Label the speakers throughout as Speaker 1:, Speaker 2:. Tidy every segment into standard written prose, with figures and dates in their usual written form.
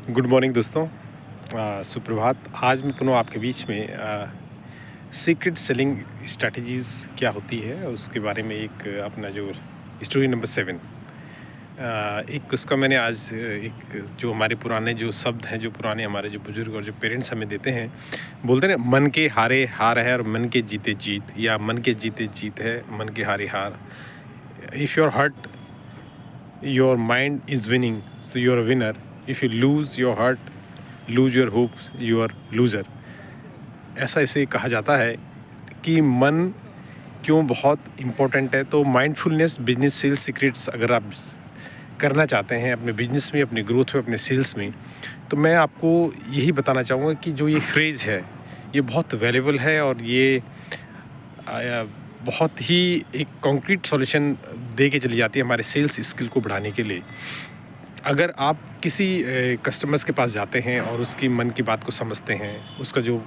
Speaker 1: Good morning दोस्तों। सुप्रभात। आज मैं पुनः आपके बीच में सीक्रेट सेलिंग स्ट्रैटेजीज़ क्या होती है उसके बारे में एक अपना जो स्टोरी नंबर 7 एक उसका मैंने आज एक जो हमारे पुराने जो शब्द हैं, जो पुराने हमारे जो बुज़ुर्ग और जो पेरेंट्स हमें देते हैं, बोलते हैं ना, मन के हारे हार है और मन के जीते जीत, या मन के जीते जीत है, मन के हारे हार। If your heart your mind is winning, so you're a winner. If you lose your heart, lose your hopes, you are loser. ऐसा इसे कहा जाता है कि मन क्यों बहुत इम्पोर्टेंट है। तो माइंडफुलनेस बिजनेस सेल्स सीक्रेट्स अगर आप करना चाहते हैं अपने बिजनेस में, अपने ग्रोथ में, अपने सेल्स में, तो मैं आपको यही बताना चाहूँगा कि जो ये फ्रेज़ है ये बहुत वैल्यूबल है और ये बहुत ही एक कॉन्क्रीट सॉल्यूशन दे के चली जाती है हमारे सेल्स स्किल को बढ़ाने के लिए। अगर आप किसी कस्टमर्स के पास जाते हैं और उसकी मन की बात को समझते हैं, उसका जो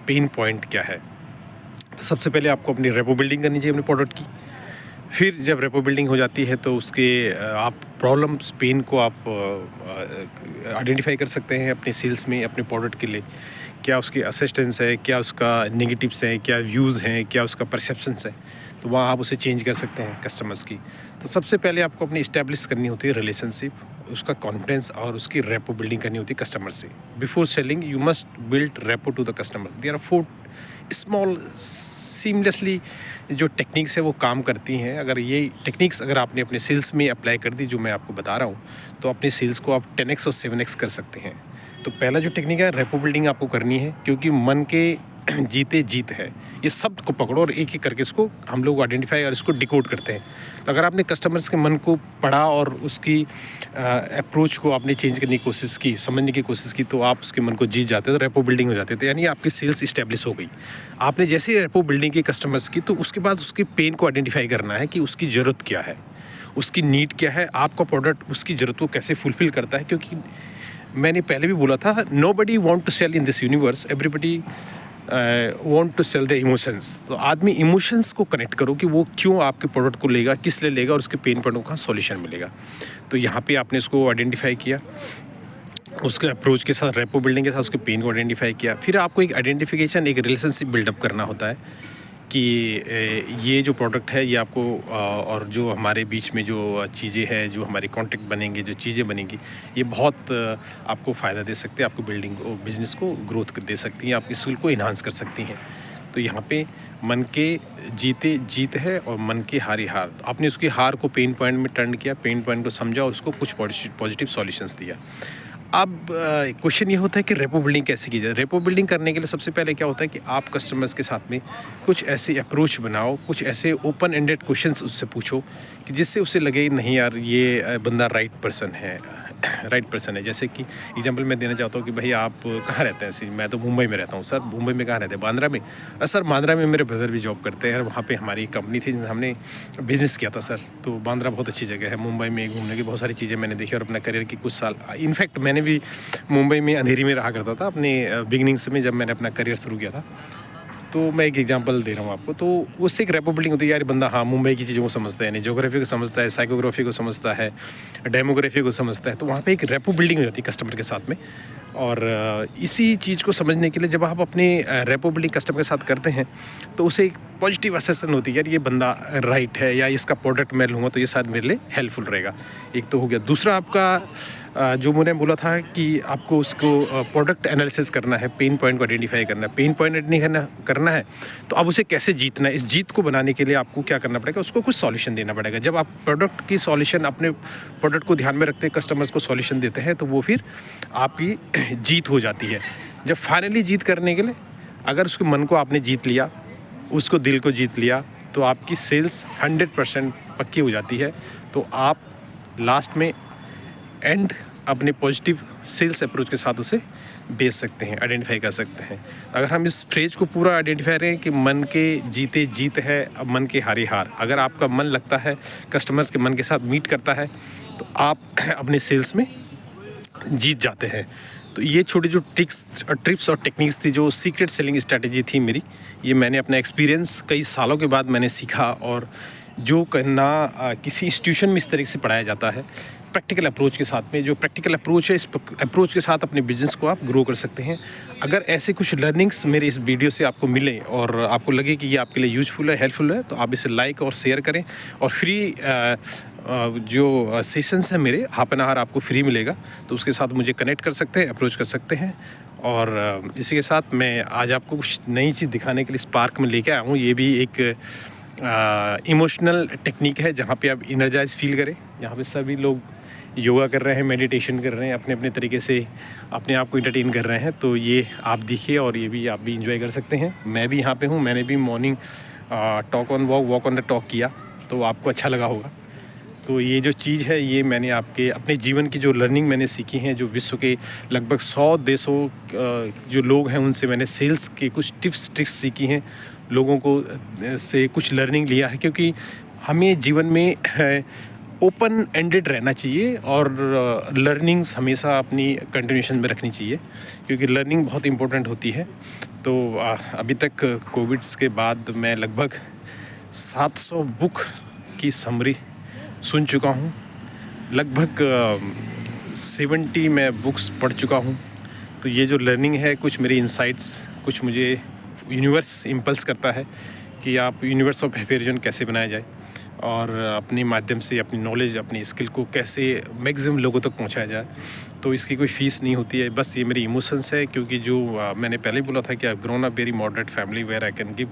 Speaker 1: पेन पॉइंट क्या है, तो सबसे पहले आपको अपनी रेपो बिल्डिंग करनी चाहिए अपने प्रोडक्ट की। फिर जब रेपो बिल्डिंग हो जाती है तो उसके आप प्रॉब्लम्स, पेन को आप आइडेंटिफाई कर सकते हैं अपने सेल्स में, अपने प्रोडक्ट के लिए। क्या उसकी असिस्टेंस है, क्या उसका नेगेटिव्स हैं, क्या व्यूज़ हैं, क्या उसका परसेप्शंस है, तो वहाँ आप उसे चेंज कर सकते हैं कस्टमर्स की। तो सबसे पहले आपको अपनी इस्टेब्लिश करनी होती है रिलेशनशिप, उसका कॉन्फिडेंस और उसकी रेपो बिल्डिंग करनी होती है कस्टमर से। Before selling you must build rapport to the customer. There are 4 small seamlessly जो टेक्निक्स है वो काम करती हैं। अगर ये टेक्निक्स अगर आपने अपने सेल्स में अप्लाई कर दी, जो मैं आपको बता रहा हूँ, तो अपने सेल्स को आप 10x और 7x कर सकते हैं। तो पहला जो टेक्निक है, रेपो बिल्डिंग आपको करनी है, क्योंकि मन के जीते जीत है। ये शब्द को पकड़ो और एक एक करके इसको हम लोग आइडेंटिफाई और इसको डिकोड करते हैं। तो अगर आपने कस्टमर्स के मन को पढ़ा और उसकी अप्रोच को आपने चेंज करने की कोशिश की, समझने की कोशिश की, तो आप उसके मन को जीत जाते, तो रेपो बिल्डिंग हो जाते थे, यानी आपकी सेल्स इस्टेब्लिश हो गई। आपने जैसे ही रेपो बिल्डिंग की कस्टमर्स की, तो उसके बाद उसके पेन को आइडेंटिफाई करना है कि उसकी ज़रूरत क्या है, उसकी नीड क्या है, आपका प्रोडक्ट उसकी ज़रूरत को कैसे फुलफ़िल करता है। क्योंकि मैंने पहले भी बोला था, nobody want to sell in this universe, everybody want to sell the emotions. तो आदमी इमोशंस को कनेक्ट करो कि वो क्यों आपके प्रोडक्ट को लेगा, किस लिए लेगा और उसके पेन पॉइंटों का सॉल्यूशन मिलेगा। तो यहाँ पे आपने इसको आइडेंटिफाई किया, उसके अप्रोच के साथ, रेपो बिल्डिंग के साथ उसके पेन को आइडेंटिफाई किया। फिर आपको एक आइडेंटिफिकेशन, एक रिलेशनशिप बिल्डअप करना होता है कि ये जो प्रोडक्ट है ये आपको और जो हमारे बीच में जो चीज़ें हैं, जो हमारे कॉन्टैक्ट बनेंगे, जो चीज़ें बनेंगी, ये बहुत आपको फ़ायदा दे सकते हैं, आपको बिल्डिंग को, बिज़नेस को ग्रोथ दे सकती हैं, आपकी स्किल को इन्हांस कर सकती हैं। तो यहाँ पे मन के जीते जीत है और मन की हारी हार। तो आपने उसकी हार को पेन पॉइंट में टर्न किया, पेन पॉइंट को समझा और उसको कुछ पॉजिटिव सॉल्यूशंस दिया। अब क्वेश्चन ये होता है कि रेपो बिल्डिंग कैसे की जाए। रेपो बिल्डिंग करने के लिए सबसे पहले क्या होता है कि आप कस्टमर्स के साथ में कुछ ऐसी अप्रोच बनाओ, कुछ ऐसे ओपन एंडेड क्वेश्चंस उससे पूछो कि जिससे उसे लगे नहीं यार, ये बंदा राइट पर्सन है, राइट पर्सन है। जैसे कि एग्जांपल मैं देना चाहता हूँ कि भाई आप कहाँ रहते हैं? मैं तो मुंबई में रहता हूँ। सर मुंबई में कहाँ रहते हैं? बांद्रा में। सर बांद्रा में मेरे ब्रदर भी जॉब करते हैं, वहाँ पे हमारी कंपनी थी, हमने बिज़नेस किया था सर। तो बांद्रा बहुत अच्छी जगह है, मुंबई में घूमने की बहुत सारी चीज़ें मैंने देखी और अपना करियर की कुछ साल, इनफैक्ट मैंने भी मुंबई में अंधेरी में रहा करता था अपने बिगिनिंग्स में, जब मैंने अपना करियर शुरू किया था। तो मैं एक एग्जांपल दे रहा हूँ आपको। तो उससे एक रेपो बिल्डिंग होती है, यार बंदा हाँ मुंबई की चीज़ों को समझता है, यानी ज्योग्राफी को समझता है, साइकोग्राफी को समझता है, डेमोग्राफी को समझता है। तो वहाँ पे एक रेपो बिल्डिंग हो जाती है कस्टमर के साथ में। और इसी चीज़ को समझने के लिए जब आप अपने रेपो बिल्डिंग कस्टमर के साथ करते हैं, तो उसे एक पॉजिटिव असेसन होती है, यार ये बंदा राइट है, या इसका प्रोडक्ट मैं लूँगा तो ये शायद मेरे लिए हेल्पफुल रहेगा। एक तो हो गया। दूसरा आपका जो मैंने बोला था कि आपको उसको प्रोडक्ट एनालिसिस करना है, पेन पॉइंट को आइडेंटिफाई करना है। पेन पॉइंट आइडेंटिफाई करना है तो अब उसे कैसे जीतना है, इस जीत को बनाने के लिए आपको क्या करना पड़ेगा, उसको कुछ सॉल्यूशन देना पड़ेगा। जब आप प्रोडक्ट की सॉल्यूशन, अपने प्रोडक्ट को ध्यान में रखते कस्टमर्स को सॉल्यूशन देते हैं, तो वो फिर आपकी जीत हो जाती है। जब फाइनली जीत करने के लिए अगर उसके मन को आपने जीत लिया, उसको दिल को जीत लिया, तो आपकी सेल्स 100% पक्की हो जाती है। तो आप लास्ट में एंड अपने पॉजिटिव सेल्स अप्रोच के साथ उसे बेच सकते हैं, आइडेंटिफाई कर सकते हैं। अगर हम इस फ्रेज को पूरा आइडेंटिफाई करें कि मन के जीते जीत है, अब मन के हारे हार, अगर आपका मन लगता है कस्टमर्स के मन के साथ मीट करता है, तो आप अपने सेल्स में जीत जाते हैं। तो ये छोटी जो ट्रिप्स और टेक्निक्स थी, जो सीक्रेट सेलिंग स्ट्रैटेजी थी मेरी, ये मैंने अपना एक्सपीरियंस कई सालों के बाद मैंने सीखा और जो करना किसी इंस्टीट्यूशन में इस तरह से पढ़ाया जाता है, प्रैक्टिकल अप्रोच के साथ में। जो प्रैक्टिकल अप्रोच है, इस अप्रोच के साथ अपने बिजनेस को आप ग्रो कर सकते हैं। अगर ऐसे कुछ लर्निंग्स मेरे इस वीडियो से आपको मिले और आपको लगे कि ये आपके लिए यूजफुल है, हेल्पफुल है, तो आप इसे लाइक और शेयर करें। और फ्री जो सेशंस हैं मेरे, हाफ एन आवर आपको फ्री मिलेगा, तो उसके साथ मुझे कनेक्ट कर सकते हैं, अप्रोच कर सकते हैं। और इसी के साथ मैं आज आपको कुछ नई चीज़ दिखाने के लिए इस पार्क में लेके आया हूँ। ये भी एक इमोशनल टेक्निक है जहाँ पे आप एनर्जाइज फील करें। यहाँ पे सभी लोग योगा कर रहे हैं, मेडिटेशन कर रहे हैं, अपने अपने तरीके से अपने आप को एंटरटेन कर रहे हैं। तो ये आप देखिए और ये भी आप भी इंजॉय कर सकते हैं। मैं भी यहाँ पे हूँ, मैंने भी morning talk on walk, walk on the talk किया, तो आपको अच्छा लगा होगा। तो ये जो चीज़ है, ये मैंने आपके अपने जीवन की जो लर्निंग मैंने सीखी हैं, जो विश्व के लगभग 100 देशों जो लोग हैं उनसे मैंने सेल्स के कुछ टिप्स ट्रिक्स सीखी हैं, लोगों को से कुछ लर्निंग लिया है। क्योंकि हमें जीवन में ओपन एंडेड रहना चाहिए और लर्निंग्स हमेशा अपनी कंटिन्यूशन में रखनी चाहिए, क्योंकि लर्निंग बहुत इम्पोर्टेंट होती है। तो अभी तक कोविड्स के बाद मैं लगभग 700 बुक की समरी सुन चुका हूँ, लगभग 70 मैं बुक्स पढ़ चुका हूँ। तो ये जो लर्निंग है, कुछ मेरे इंसाइट्स, कुछ मुझे यूनिवर्स इम्पल्स करता है कि आप यूनिवर्स ऑफ हैप्पी कैसे बनाया जाए और अपने माध्यम से अपनी नॉलेज, अपनी स्किल को कैसे मैक्सिमम लोगों तक पहुंचाया जाए। तो इसकी कोई फ़ीस नहीं होती है, बस ये मेरी इमोशंस है। क्योंकि जो मैंने पहले बोला था कि I grown up very moderate family where I can give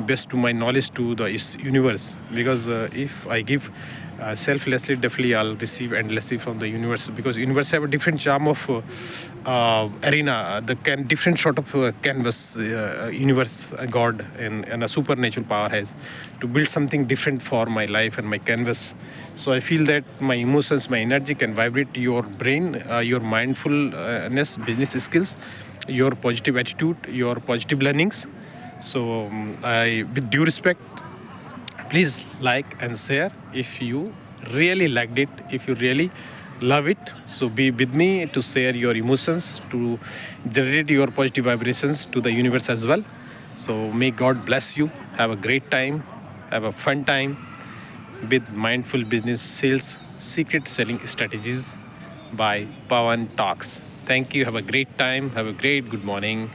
Speaker 1: best to my knowledge to the इस universe, because if I give selflessly, definitely I'll receive endlessly from the universe, because universe have a different charm of arena, different sort of canvas, universe, God and a supernatural power has to build something different for my life and my canvas. So I feel that my emotions, my energy can vibrate your brain, your mindfulness, business skills, your positive attitude, your positive learnings. So with due respect, please like and share if you really liked it, if you really love it. So be with me to share your emotions, to generate your positive vibrations to the universe as well. So may God bless you. Have a great time, have a fun time with Mindful Business Sales Secret Selling Strategies by Pawan Talks. Thank you. Have a great time. Have a great good morning.